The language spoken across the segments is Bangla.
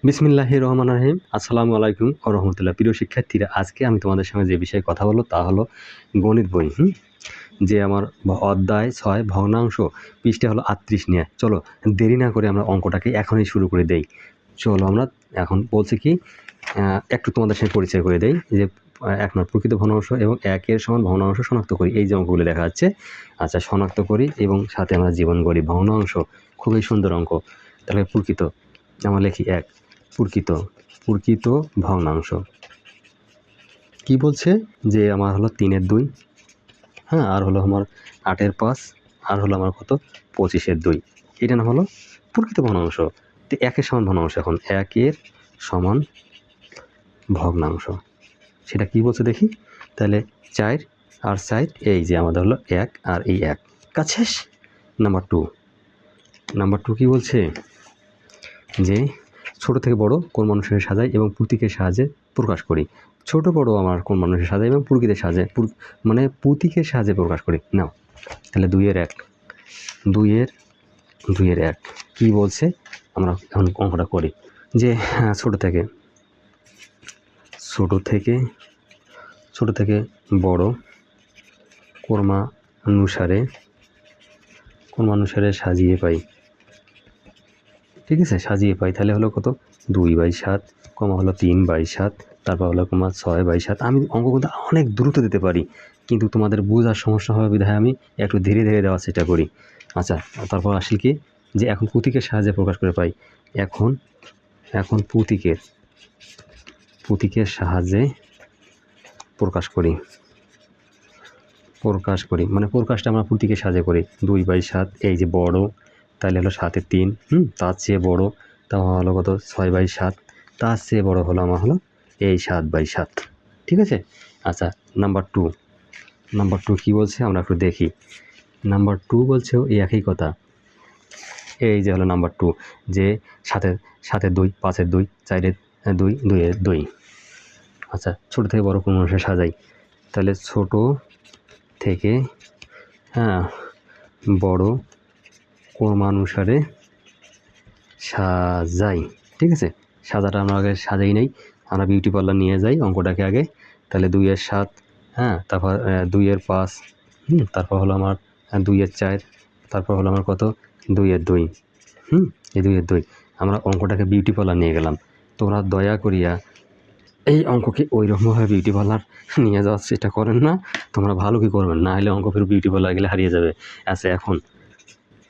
বিসমিল্লাহির রহমানির রহিম। আসসালামু আলাইকুম ওয়া রাহমাতুল্লাহ। প্রিয় শিক্ষার্থীরা, আজকে আমি তোমাদের সঙ্গে যে বিষয়ে কথা বলব তা হলো গণিত বই। যে আমার অধ্যায় ৬ ভগ্নাংশ, পৃষ্ঠা হলো ৩৮ নিয়ে। চলো দেরি না করে আমরা অঙ্কটাকে এখনই শুরু করে দেই। চলো আমরা এখন বলছি কি একটু তোমাদের সঙ্গে পরিচয় করে দেই যে ১ নম্বর প্রকৃত ভগ্নাংশ এবং ১ এর সমান ভগ্নাংশ শনাক্ত করি। এই যে অঙ্কগুলো দেখা যাচ্ছে, আচ্ছা শনাক্ত করি এবং সাথে আমরা জীবন গড়ি। ভগ্নাংশ খুবই সুন্দর অঙ্ক। তাহলে প্রকৃত আমরা লিখি ১ প্রকৃত ভগ্নাংশ কি বলছে যে আমার হলো ৩ এর ২, হ্যাঁ, আর হলো আমার ৮ এর ৫, আর হলো আমার কত ২৫ এর ২। এটা না হলো প্রকৃত ভগ্নাংশ। তো ১ এর সমান ভগ্নাংশ, এখন ১ এর সমান ভগ্নাংশ সেটা কি বলছে দেখি। তাহলে ৪ আর ৪, এই যে আমাদের হলো ১ আর এই ১, কাজ শেষ। নাম্বার 2 কি বলছে যে ছোট থেকে বড় কোন মানুষের সাজাই এবং প্রতীকের সাহায্যে প্রকাশ করি। ছোট বড় আমার কোন মানুষের সাজাই এবং প্রকৃতির সাহায্যে মানে প্রতীকের সাহায্যে প্রকাশ করি। নাও তাহলে ২ এর ১, ২ এর ১ কি বলছে, আমরা এখন অঙ্কটা করি যে ছোট থেকে বড় ক্রমানুসারে সাজিয়ে পাই। ঠিক আছে, সাজিয়ে পাই। তাহলে হলো কত ২/৭, কমা হলো ৩/৭, তারপর হলো কমা ৬/৭। আমি অঙ্ক কিন্তু অনেক দ্রুত দিতে পারি, কিন্তু তোমাদের বোঝার সমস্যা হবে বিধায় আমি একটু ধীরে ধীরে দেওয়ার চেষ্টা করি। আচ্ছা, তারপর আসি কি যে এখন প্রতীকের সাহায্যে প্রকাশ করে পাই। এখন প্রতীকের সাহায্যে প্রকাশ করি মানে প্রকাশটা আমরা প্রতীকের সাহায্যে করি। ২/৭, এই যে বড়, তাহলে হলো ৭ এর ৩, তার চেয়ে বড়, তা হলো কত ৬/৭, তার চেয়ে বড় হলো আমার হলো এই ৭/৭। ঠিক আছে। আচ্ছা, নাম্বার 2 কি বলছে আমরা একটু দেখি। নাম্বার 2 বলছেও এই একই কথা। এই যে হলো নাম্বার 2 যে 7-এর 2, 5-এর 2, 4-এর 2, 2-এর 2। আচ্ছা, ছোট থেকে বড় কোন মানুষের সাজাই। তাহলে ছোট থেকে বড় ক্রমানুসারে সাজাই। ঠিক আছে, সাজাটা আমরা আগে সাজাই নাই, আমরা বিউটি পার্লার নিয়ে যাই অঙ্কটাকে আগে। তাহলে 2 এর 7, তারপর 2 এর 5, তারপর হলো আমার 2 এর 4, তারপর হলো আমার কত 2 এর 2, এই 2 এর 2। আমরা অঙ্কটাকে বিউটি পার্লার নিয়ে গেলাম। তোমরা দয়া করিয়া এই অঙ্ককে ওই রকমভাবে বিউটি পার্লার নিয়ে যাওয়ার চেষ্টা করেন না। তোমরা ভালো কি করবেন, না হলে অঙ্ক ফের বিউটি পার্লার গেলে হারিয়ে যাবে। আচ্ছা,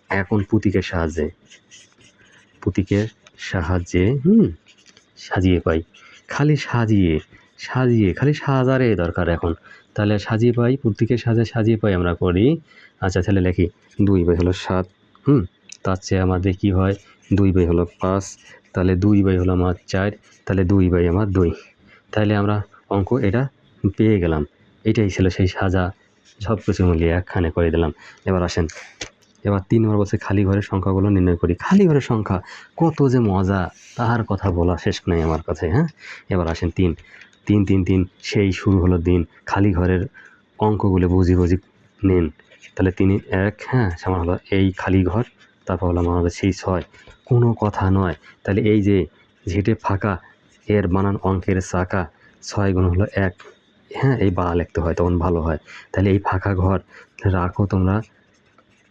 এখন প্রতীকের সাহায্যে সাজিয়ে পাই। খালি সাজারে দরকার এখন। তাহলে সাজিয়ে পাই, প্রতীকের সাহায্যে সাজিয়ে পাই আমরা করি। আচ্ছা, তাহলে লিখি 2/7, তার চেয়ে আমাদের কি হয় 2/5, তাহলে 2 হলো আমার 4, তাহলে 2/2। তাহলে আমরা অঙ্ক এটা পেয়ে গেলাম। এটাই ছিল সেই সাজা, সব কিছু মিলিয়ে একখানে করে দিলাম। এবার 3 নম্বর বলছে খালি ঘরের সংখ্যাগুলো নির্ণয় করি। খালি ঘরের সংখ্যা কত যে মজা, তাহার কথা বলা শেষ নাই আমার কাছে। এবার আসেন 3 সেই শুরু হলো দিন। খালি ঘরের অঙ্কগুলো বুঝি নেন। তাহলে 3 1, সমান হলো এই খালি ঘর, তারপর হলো আমাদের সেই 6, কোনো কথা নয়। তাহলে এই যে ঝেঁটে ফাঁকা এর বানান অঙ্কের চাকা, 6 গুণ হলো 1, এই বা লিখতে হয় তখন ভালো হয়। তাহলে এই ফাঁকা ঘর রাখো তোমরা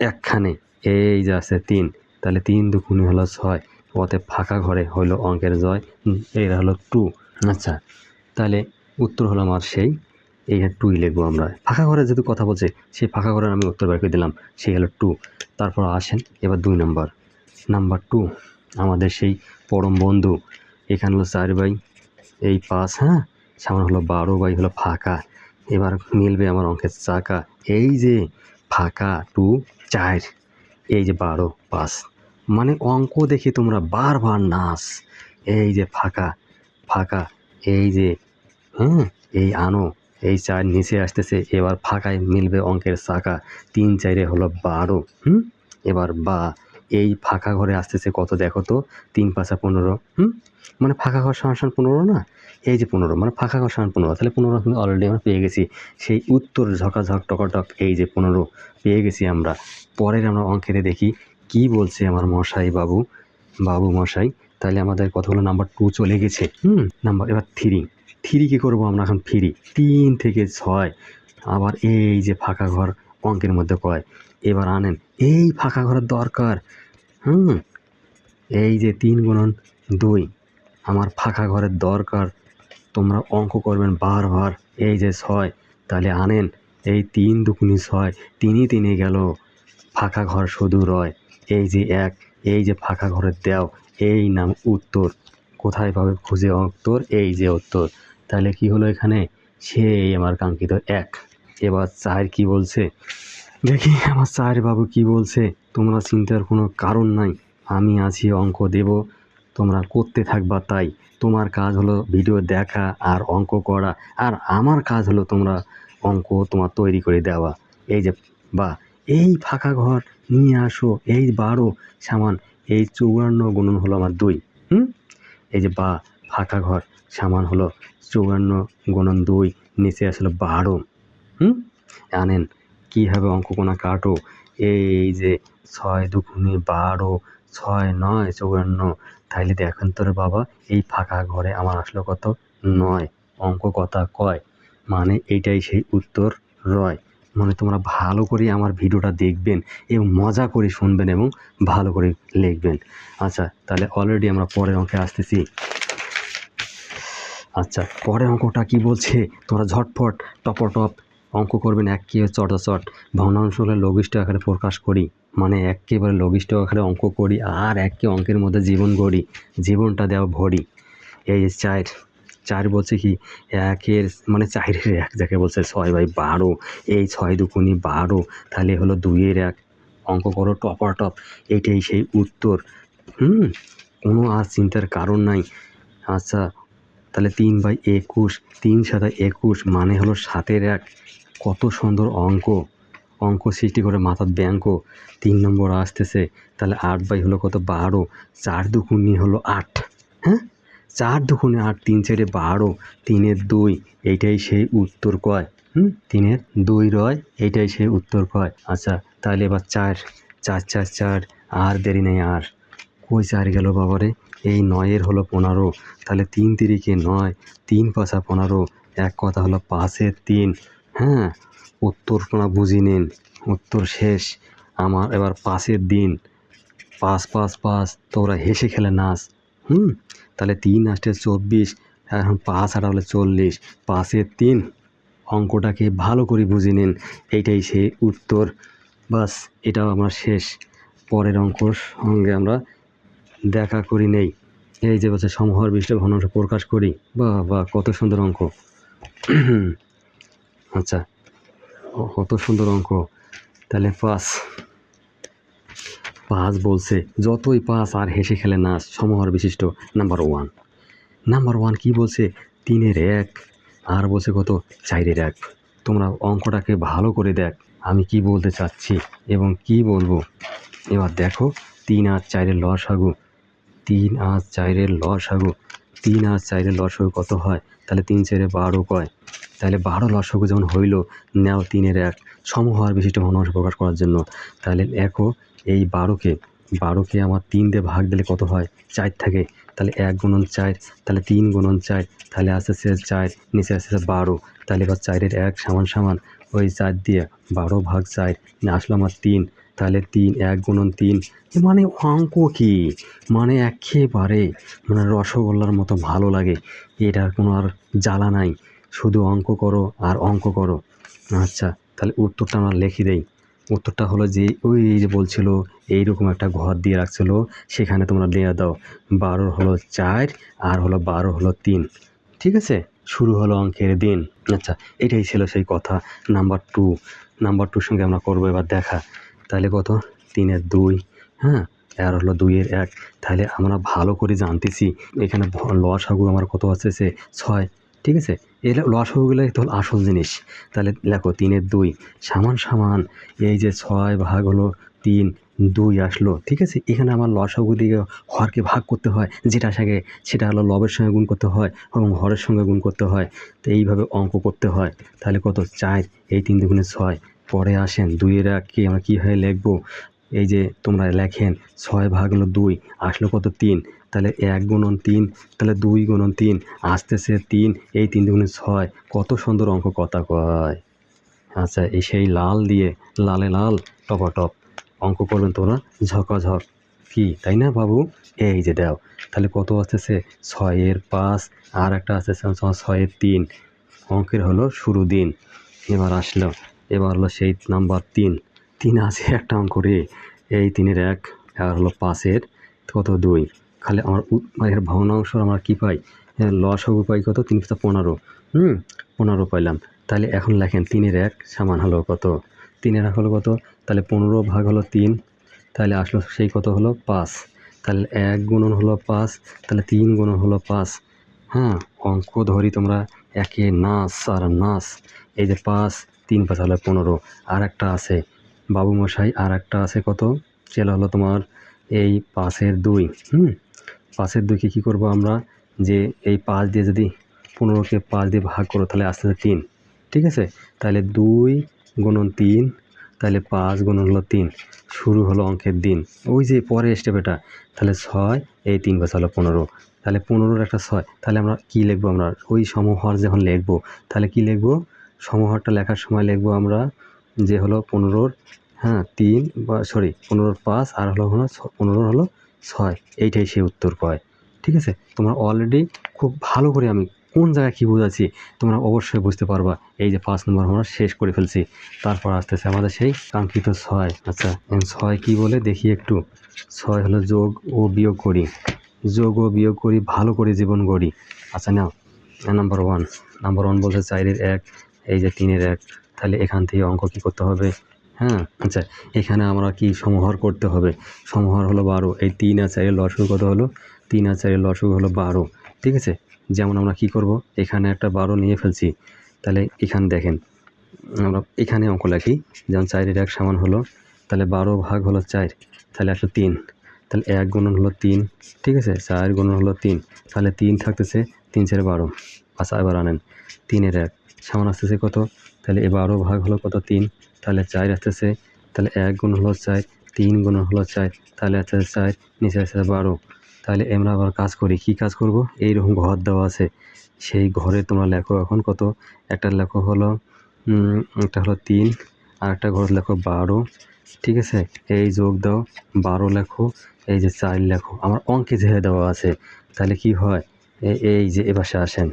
একখানে, এই যে আছে 3, তাহলে 3 দুগুণে হলো 6, অতএব ফাঁকা ঘরে হলো অঙ্কের জয়। এটা হলো 2। আচ্ছা, তাহলে উত্তর হলো আমার সেই এই 2 লিখবো আমরা। ফাঁকা ঘরে যেহেতু কথা বলছে, সেই ফাঁকা ঘরের আমি উত্তর বের করে দিলাম, সেই হলো 2। তারপর আসেন এবার 2 নাম্বার 2, আমাদের সেই পরম বন্ধু। এখানে হলো 4/5, সামনে হলো 12 হলো ফাঁকা। এবার মিলবে আমার অঙ্কের চাকা, এই যে ফাঁকা 2 4, এই যে 12 5, মানে অঙ্ক দেখে তোমরা বারবার নাচ। এই যে ফাঁকা, এই যে এই আনো, এই 4 নিচে আসতেছে, এবার ফাঁকায় মিলবে অঙ্কের চাকা। 3 4 হলো 12, এবার বা এই ফাঁকা ঘরে আসতেছে কত দেখো তো, 3 5 15, মানে ফাঁকা ঘর সমান 15 না, এই যে 15, মানে ফাঁকা ঘর সমান 15, তাহলে 15 কিন্তু অলরেডি আমরা পেয়ে গেছি। সেই উত্তর ঝকাঝক টকাটক, এই যে 15 পেয়ে গেছি আমরা। পরের আমরা অঙ্কেতে দেখি কি বলছে আমার বাবু মশাই। তাহলে আমাদের কত হলো নাম্বার 2 চলে গেছে। নাম্বার এবার 3 কি করব আমরা এখন? 3 থেকে 6 আবার এই যে ফাঁকা ঘর অঙ্কের মধ্যে কয়, এবার আনেন এই ফাঁকা ঘরের দরকার। এই যে 3 গুণন 2 আমার ফাঁকা ঘরের দরকার। তোমরা অঙ্ক করবেন বারবার। এই যে 6 তাহলে আনেন এই 3 দুগুণে 6, 3 গেল, ফাঁকা ঘর শুধু রয়। এই যে 1, এই যে ফাঁকা ঘরের দেও, এই নাম উত্তর। কোথায় পাবে খুঁজে উত্তর? এই যে উত্তর। তাহলে কি হলো এখানে? সেই আমার কাঙ্ক্ষিত 1। এবার 4 কি বলছে দেখি আমার 4 বাবু কি বলছে। তোমরা চিন্তার কোনো কারণ নাই, আমি আছি, অঙ্ক দেব, তোমরা করতে থাকবা। তাই তোমার কাজ হলো ভিডিও দেখা আর অঙ্ক করা, আর আমার কাজ হলো তোমরা অঙ্ক তোমার তৈরি করে দেওয়া। এই যে বা এই ফাঁকা ঘর নিয়ে আসো, এই 12 সমান এই 54 গুণন হলো আমার 2। এই যে বা ফাঁকা ঘর সমান হলো 54 গুণন 2, নিচে আসলো 12। আনেন কীভাবে অঙ্ক কোনা কাটো। এই যে 6 দুগুণে 12, 6 9 54। তাইলে দেখেন তোর বাবা এই ফাঁকা ঘরে আমার আসলো কত? 9। অঙ্ক কথা কয় মানে এইটাই সেই উত্তর রয়। মানে তোমরা ভালো করে আমার ভিডিওটা দেখবেন এবং মজা করে শুনবেন এবং ভালো করে লিখবেন। আচ্ছা, তাহলে অলরেডি আমরা পরের অঙ্কে আসতেছি। আচ্ছা, পরের অঙ্কটা কি বলছে? তোমরা ঝটফট টপটপ অঙ্ক করবেন, একেবারে চটাচট। ভগ্নাংশ হলে লঘিষ্ঠ আকারে প্রকাশ করি, মানে একেবারে লঘিষ্ঠ আকারে অঙ্ক করি, আর একে অঙ্কের মধ্যে জীবন গড়ি, জীবনটা দেওয়া ভরি। এই 4 বলছে কি? 1-এর মানে 4-এর 1 যাকে বলছে 6/12। এই 6 দুগুণে 12, তাহলে হলো 2-এর 1। অঙ্ক করো টপাটপ, এইটাই সেই উত্তর। কোনো আর চিন্তার কারণ নাই। আচ্ছা, তাহলে 3/21, 3 7 21 মানে হলো 7-এর 1। কত সুন্দর অঙ্ক সৃষ্টি করে মাথার ব্যাঙ্ক। 3 নম্বর আসতেছে, তাহলে 8 হলো কত? 12। 4 দুগুণে হলো 8। 4 দুগুণে 8, 3 4 12, 3-এর 2, এইটাই সেই উত্তর কয়। 3-এর 2 রয়, এইটাই সেই উত্তর কয়। আচ্ছা, তাহলে এবার 4 4 4 4, আর দেরি নেই আর। কই 4 গেল বাবারে? এই 9-এর হলো 15, তাহলে 3 তিরিকে 9, 3 5 15, এক কথা হলো 5-এর 3। উত্তর তোমরা বুঝে নিন, উত্তর শেষ আমার। এবার 5-এর দিন, 5 5 5, তোমরা হেসে খেলে নাচ। তাহলে 3 8 24, এখন 5 8 হলে 40, 5-এর 3। অঙ্কটাকে ভালো করে বুঝে নিন, এইটাই সেই উত্তর। বাস, এটাও আমার শেষ। পরের অঙ্কর সঙ্গে আমরা দেখা করি নেই। এই যে বলছে সমহর বিশিষ্ট ভগ্নাংশ প্রকাশ করি। বাহ, কত সুন্দর অঙ্ক। আচ্ছা, কত সুন্দর অঙ্ক। তাহলে 5 বলছে, যতই 5 আর হেসে খেলে নাচ, সমহর বিশিষ্ট নাম্বার 1। নাম্বার 1 কি বলছে? 3-এর 1, আর বলছে কত? 4-এর 1। তোমরা অঙ্কটাকে ভালো করে দেখ আমি কি বলতে চাচ্ছি এবং কি বলবো। এবার দেখো 3 আর 4-এর লসাগু, 3 আর 4-এর লসাগু, 3 আর 4-এর লসাগু কত হয়? তাহলে 3 4 12 কয়। তাহলে 12 লসাগু যখন হইল, নেও 3-এর 1 সমহর বিশিষ্ট ভগ্নাংশ প্রকাশ করার জন্য। তাহলে দেখো এই 12কে আমার 3 দিয়ে ভাগ দিলে কত হয়? 4 থাকে। তাহলে 1 গুণন 4, তাহলে 3 গুণন 4, তাহলে আসতেছে 4, নিচে আসতেছে 12। তাহলে এবার 4-এর 1 সমান ওই 4 দিয়ে 12 ভাগ 4 আসলো আমার 3। তাহলে 3 1 গুণন 3, মানে অঙ্ক কি? মানে একেবারে মানে রসগোল্লার মতো ভালো লাগে। এটার কোনো আর জ্বালা নাই, শুধু অঙ্ক করো আর অঙ্ক করো। আচ্ছা, তাহলে উত্তরটা আমরা লিখে দেই। উত্তরটা হলো যে ওই যে বলছিল এইরকম একটা ঘর দিয়ে রাখছিল, সেখানে তোমরা লিখে দাও 12 হলো 4 আর হলো 12 হলো 3। ঠিক আছে, শুরু হলো অঙ্কের দিন। আচ্ছা, এটাই ছিল সেই কথা। নাম্বার 2 সঙ্গে আমরা করবো এবার দেখা। তাহলে কত? 3-এর 2, আর হলো 2-এর 1। তাহলে আমরা ভালো করে জানতেছি এখানে লসাগু আমার কত আছে? সে 6। ঠিক আছে, এই লসাগুগুলো তো হলো আসল জিনিস। তাহলে লেখো 3-এর 2 সমান এই যে 6 ভাগ হলো 3, 2 আসলো। ঠিক আছে, এখানে আমার লসাগু দিকে হরকে ভাগ করতে হয়, যেটা থাকে সেটা হলো লবের সঙ্গে গুণ করতে হয় এবং হরের সঙ্গে গুণ করতে হয়। তো এইভাবে অঙ্ক করতে হয়। তাহলে কত? 4, এই 3 দুগুণে 6। পরে আসেন 2-এর 1কে আমরা কীভাবে লিখবো? এই যে তোমরা লেখেন 6 ভাগ হলো 2 আসলো কত 3, তাহলে 1 গুণন 3, তাহলে 2 গুণন 3 আসতেছে 3, এই 3 দুগুণে 6, কত সুন্দর অঙ্ক কথা কয়। আচ্ছা এই সেই লাল দিয়ে লালে লাল টপাটপ অঙ্ক করবেন তোমরা ঝকাঝক, কি তাই না বাবু? এই যে দাও, তাহলে কত আসতেছে 6-এর 5 আর একটা আসতেছে 6-এর 3, অঙ্কের হলো শুরু দিন। এবার আসলো, এবার হলো সেই নাম্বার 3 আছে একটা অঙ্ক রে, এই 3-এর 1 আর হলো 5-এর কত 2, খালি আমার এর ভগ্নাংশ আমরা কি পাই, লসাগু পাই কত 3 × 15, 15 পাইলাম। তাহলে এখন লেখেন 3-এর 1 সমান হলো কত, 3-এর 1 হলো কত, তাহলে 15 ভাগ হলো 3, তাহলে আসলো সেই কত হলো 5, তাহলে 1 গুণন হলো 5, তাহলে 3 গুণন হলো 5। অঙ্ক ধরি তোমরা একে নাচ আর নাচ। এই যে 5 3 5 হলো 15, আর একটা আছে বাবুমশাই, আর একটা আছে কত, সেটা হলো তোমার এই 5-এর 2, 5-এর 2কে কী করবো আমরা, যে এই 5 দিয়ে যদি 15কে 5 দিয়ে ভাগ করো তাহলে আসতে 3, ঠিক আছে। তাহলে 2 গুণন 3, তাহলে 5 গুণন হলো 3, শুরু হলো অঙ্কের দিন। ওই যে পরে স্টেপ এটা, তাহলে 6 এই 3 5 হলো 15, তাহলে 15-র একটা 6, তাহলে আমরা কি লিখবো, আমরা ওই সমহর যখন লিখবো তাহলে কি লিখবো, সমহরটা লেখার সময় লিখবো আমরা যে হলো 15-র 3 বা 15-র 5 আর হলো 15-র হলো 6, এইটাই সেই উত্তর কয়। ঠিক আছে, তোমরা অলরেডি খুব ভালো করে আমি কোন জায়গায় কী বোঝাচ্ছি তোমরা অবশ্যই বুঝতে পারবা। এই যে 5 নম্বর আমরা শেষ করে ফেলছি, তারপর আসতেছে আমাদের সেই কাঙ্ক্ষিত 6। আচ্ছা 6 কি বলে দেখি একটু, 6 হলো যোগ ও বিয়োগ করি, যোগ ও বিয়োগ করি ভালো করে জীবন গড়ি। আচ্ছা নাও নাম্বার 1 বলছে 4-এর 1, এই যে 3-এর 1, তাহলে এখান থেকে অঙ্ক কী করতে হবে, আচ্ছা এখানে আমরা কি সমহর করতে হবে, সমহর হলো 12, এই 3 আর 4-এর লসাগু কত হলো, 3 আর 4-এর লসাগু হলো 12, ঠিক আছে। যেমন আমরা কি করব, এখানে একটা 12 নিয়ে ফেলছি, তাহলে এখানে দেখেন আমরা এখানে অঙ্ক লিখি, যেমন 4-এর 1 সমান হলো, তাহলে 12 ভাগ হলো 4, তাহলে আসলে 3, তাহলে 1 গুণন হলো 3, ঠিক আছে, 4 গুণন হলো 3, তাহলে 3 থাকতেছে 3 4 12। আচ্ছা এবার আনেন 3-এর 1 সমান আসতেছে কত, তাহলে 12 ভাগ হলো কত 3, তাহলে 4 আসতেছে, তাহলে 1 গুণ হলো 4, 3 গুণ হলো 4, তাহলে আসতেছে 4, নিচে আসতেছে 12। তাহলে আমরা আবার কাজ করি, কি কাজ করব, এইরকম ঘর দেওয়া আছে, সেই ঘরে তোমরা লেখো এখন কত, একটা লেখো হলো একটা হলো 3, আর একটা ঘর লেখো 12, ঠিক আছে। এই যোগ দাও 12 লেখো, এই যে 4 লেখো, আমার অঙ্কে যেভাবে দেওয়া আছে। তাহলে কি হয়, এই যে এপাশে আসেন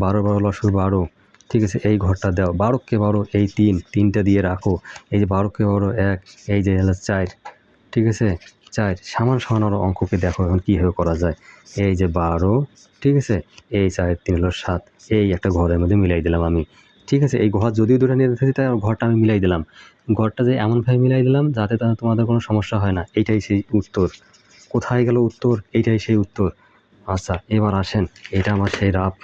12 12 লসাগু 12, ঠিক আছে, এই ঘরটা দাও 12কে 12, এই 3টা দিয়ে রাখো, এই যে 12কে 12 1, এই যে হলো 4, ঠিক আছে 4 সমান সমান আরও অঙ্ককে দেখো এখন কীভাবে করা যায়। এই যে 12, ঠিক আছে, এই 4 3 হলো 7, এই একটা ঘরের মধ্যে মিলাই দিলাম আমি, ঠিক আছে। এই ঘর যদিও দুটো নিয়ে দিতেছি তাই ঘরটা আমি মিলাই দিলাম, ঘরটা যে এমনভাবে মিলাই দিলাম যাতে তোমাদের কোনো সমস্যা হয় না। এইটাই সেই উত্তর, কোথায় গেল উত্তর, এইটাই সেই উত্তর। আচ্ছা এবার আসেন, এটা আমার সেই রাপ,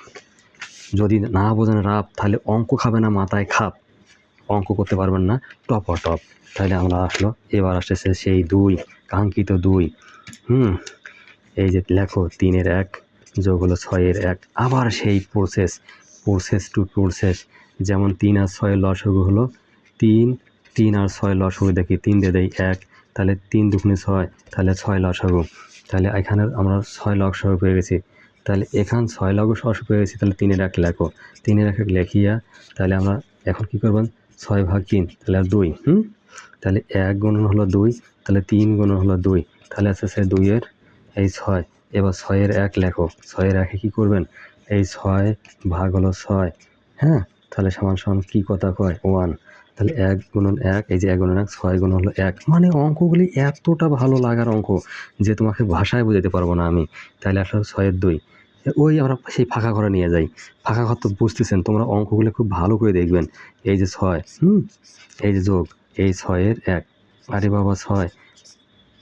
যদি না বোঝেন রাপ তাহলে অঙ্ক খাবে না মাথায় খাপ, অঙ্ক করতে পারবেন না টপ। তাহলে আমরা আসলো, এবার আসতেছে সেই 2, কাঙ্ক্ষিত 2, এই যে লেখো 3-এর 1 যোগ হলো 6-এর 1, আবার সেই প্রসেস, যেমন 3 আর 6-এর লসাগু হলো 3 আর 6 লসাগু দেখি, 3 দিয়ে দেয় 1, তাহলে 3 দুগুণে 6, তাহলে 6 লসাগু, তাহলে এখানে আমরা 6 লসাগু পেয়ে গেছি, তাহলে এখান 6 লসাগু পেয়ে গেছি, তাহলে 3-এর 1 লেখো, 3-এর 1 লেখিয়া তাহলে আমরা এখন কী করবেন, 6 ভাগ 3, তাহলে আর 2, তাহলে 1 গুণন হলো 2, তাহলে 3 গুণন হলো 2, তাহলে আসছে 2-এর এই 6, এবার 6-এর 1 লেখো, 6-এর 1-এ কী করবেন, এই 6 ভাগ হলো 6, তাহলে সমান কী কথা কয় 1, তাহলে 1 গুণন 1, এই যে 1 গুণন 1, 6 গুণন হলো 1, মানে অঙ্কগুলি এতটা ভালো লাগার অঙ্ক যে তোমাকে ভাষায় বোঝাতে পারবো না আমি। তাহলে আসলে 6-এর 2, ওই আমরা সেই ফাঁকা ঘরে নিয়ে যাই, ফাঁকা ঘর তো বুঝতেছেন, তোমরা অঙ্কগুলো খুব ভালো করে দেখবেন। এই যে 6, এই যে যোগ, এই 6-এর 1, আরে বাবা 6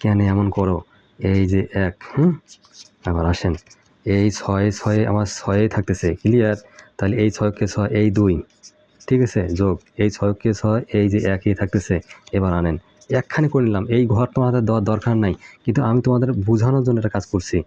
কেন এমন করো, এই যে 1, আবার আসেন এই 6 আমার 6 থাকতেছে, ক্লিয়ার, তাহলে এই 6কে 6, এই 2, ঠিক আছে, যোগ এই 6কে 6, এই যে 1 থাকতেছে, এবার আনেন একখানি করে নিলাম, এই ঘর তোমাদের দেওয়ার দরকার নাই, কিন্তু আমি তোমাদের বোঝানোর জন্য একটা কাজ করছি।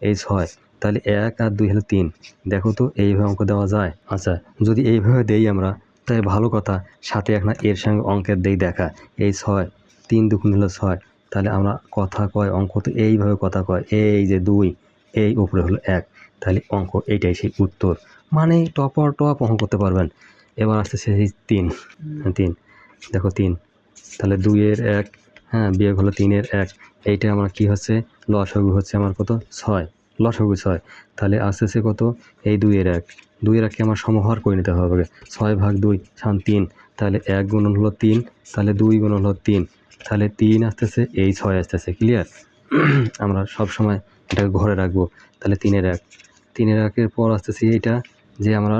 এই 6, তাহলে 1 আর 2 হলো 3, দেখো তো এইভাবে অঙ্ক দেওয়া যায়। আচ্ছা যদি এইভাবে দেই আমরা তাই ভালো কথা, সাথে এখন এর সঙ্গে অঙ্কের দেই দেখা, এই 6 3 দুগুণ হলো 6, তাহলে আমরা কথা কয় অঙ্ক তো এইভাবে কথা কয়, এই যে 2, এই উপরে হলো 1, তাহলে অঙ্ক এইটাই সেই উত্তর। মানে টপ অঙ্ক করতে পারবেন। এবার আসতেছে এই 3, দেখো 3, তাহলে 2 এর 1, হ্যাঁ, বিয়োগ হলো 3 এর 1, এইটা আমার কি হচ্ছে, লসাগু হচ্ছে আমার কত, 6, লসাগু 6, তাহলে আসতেছে কত, এই 2 এর 1, 2 এর 1কে আমার সমহর করে নিতে হবে, 6/2 সমান 3, তাহলে 1 গুণন হলো 3, তাহলে 2 গুণন হলো 3, তাহলে 3 আসতেছে, এই 6 আসতেছে, ক্লিয়ার? আমরা সব সময় এটাকে ঘরে রাখবো, তাহলে 3 এর 1, 3 এর 1-এর পর আসতেছে এইটা, যে আমরা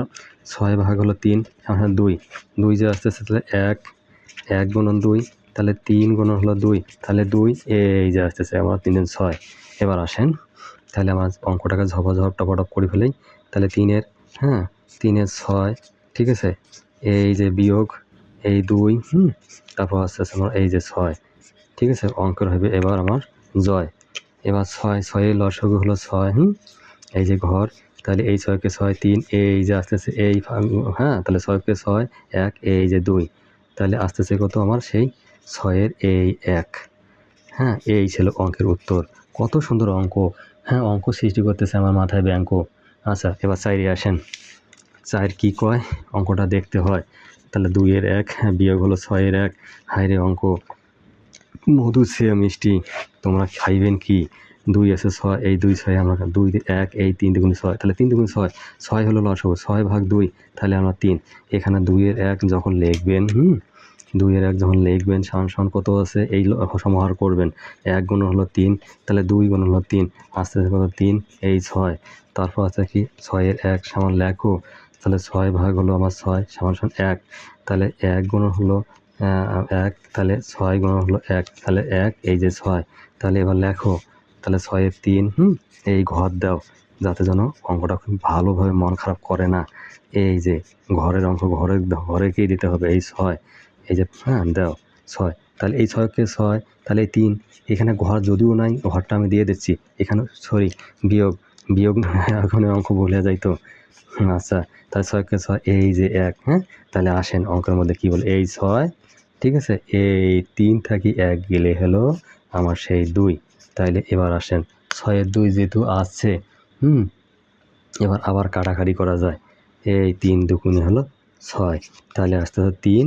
6 ভাগ হলো 3 সমান 2, 2 যে আসতেছে, তাহলে 1 গুণন 2, তাহলে 3 গুণন হলো 2, তাহলে 2, এই যে আসতেছে আমার 3 গুণ 6। এবার আসেন, তাহলে আমার অঙ্কটাকে ঝপাঝপ টপাটপ করে ফেলেই, তাহলে 3 এর, হ্যাঁ, 3 এর 6, ঠিক আছে, এই যে বিয়োগ এই 2, তারপর আসতেছে আমার এই যে 6, ঠিক আছে, অঙ্কের হবে এবার আমার জয়। এবার 6 এর লসাগু হলো 6, এই যে ঘর, তাহলে এই 6-কে 6, 3, এই যে আসতেছে এই, হ্যাঁ, তাহলে 6-কে 6, 1, এই যে 2, তাহলে আসতেছে কত আমার সেই 6 এর এই 1, হ্যাঁ, এই ছিল অঙ্কের উত্তর। কত সুন্দর অঙ্ক, হ্যাঁ, অঙ্ক সৃষ্টি করতেছে আমার মাথায় ব্যাঙ্ক। আচ্ছা, এবার 4-এ আসেন। 4 কি কয়, অঙ্কটা দেখতে হয়, তাহলে 2 এর 1, বিয়োগ হলো 6 এর 1, হাইরে অঙ্ক মধু চেয়ে মিষ্টি, তোমরা খাইবেন কি? 2 আছে 6, এই 2 6 আমরা 2 1, এই 3 দুগুণ 6, তাহলে 3 দুগুণ 6, 6 হলো লসাগু, 6/2, তাহলে আমরা 3, এখানে 2 এর 1 যখন লিখবেন, 2 এর 1 যখন লিখবেন সমান কত আছে, এই সমাহার করবেন, 1 গুণ হলো 3, তাহলে 2 গুণ হলো 3, আস্তে আস্তে কত, 3, এই 6, তারপর আছে কি 6 এর 1 সমান লেখো, তাহলে 6 ভাগ হলো আমার 6 সমান 1, তাহলে 1 গুণ হলো 1, তাহলে 6 গুণ হলো 1, তাহলে 1, এই যে 6, তাহলে এবার লেখো, তাহলে 6 এর 3, এই ঘর দাও, যাতে যেন অঙ্কটা খুব ভালোভাবে মন খারাপ করে না। এই যে ঘরের অঙ্ক ঘরেকেই দিতে হবে, এই 6, এই যে, হ্যাঁ, দাও 6, তাহলে এই 6-কে 6, তাহলে এই 3, এখানে ঘর যদিও নাই, ঘরটা আমি দিয়ে দিচ্ছি, এখানে সরি বিয়োগ এখন অঙ্ক ভুলে যাই তো। আচ্ছা, তাহলে 6-কে 6, এই যে 1, হ্যাঁ, তাহলে আসেন অঙ্কের মধ্যে কি বলে, এই 6, ঠিক আছে, এই 3 থাকি 1 গেলে হলো আমার সেই 2, তাইলে এবার আসেন 6 এর 2 যেহেতু আসছে, এবার আবার কাটাকাটি করা যায়, এই 3 দুগুণে হলো 6, তাহলে আসতে 3,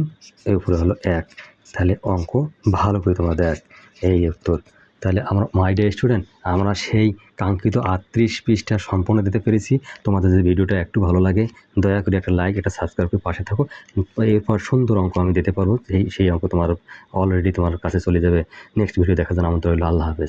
এর উপরে হলো 1, তাহলে অঙ্ক ভালো করে তোমরা দেখ, এই উত্তর। তাহলে আমরা মাই ডিয়ার স্টুডেন্ট, আমরা সেই কাঙ্ক্ষিত 38 পৃষ্ঠা সম্পূর্ণ দিতে পেরেছি। তোমাদের যদি ভিডিওটা একটু ভালো লাগে, দয়া করে একটা লাইক, একটা সাবস্ক্রাইব করে পাশে থাকো। এরপর সুন্দর অঙ্ক আমি দিতে পারবো, সেই অঙ্ক তোমার অলরেডি তোমার কাছে চলে যাবে। নেক্সট ভিডিও দেখার জন্য আমন্ত্রণ রইল। আল্লাহ হাফেজ।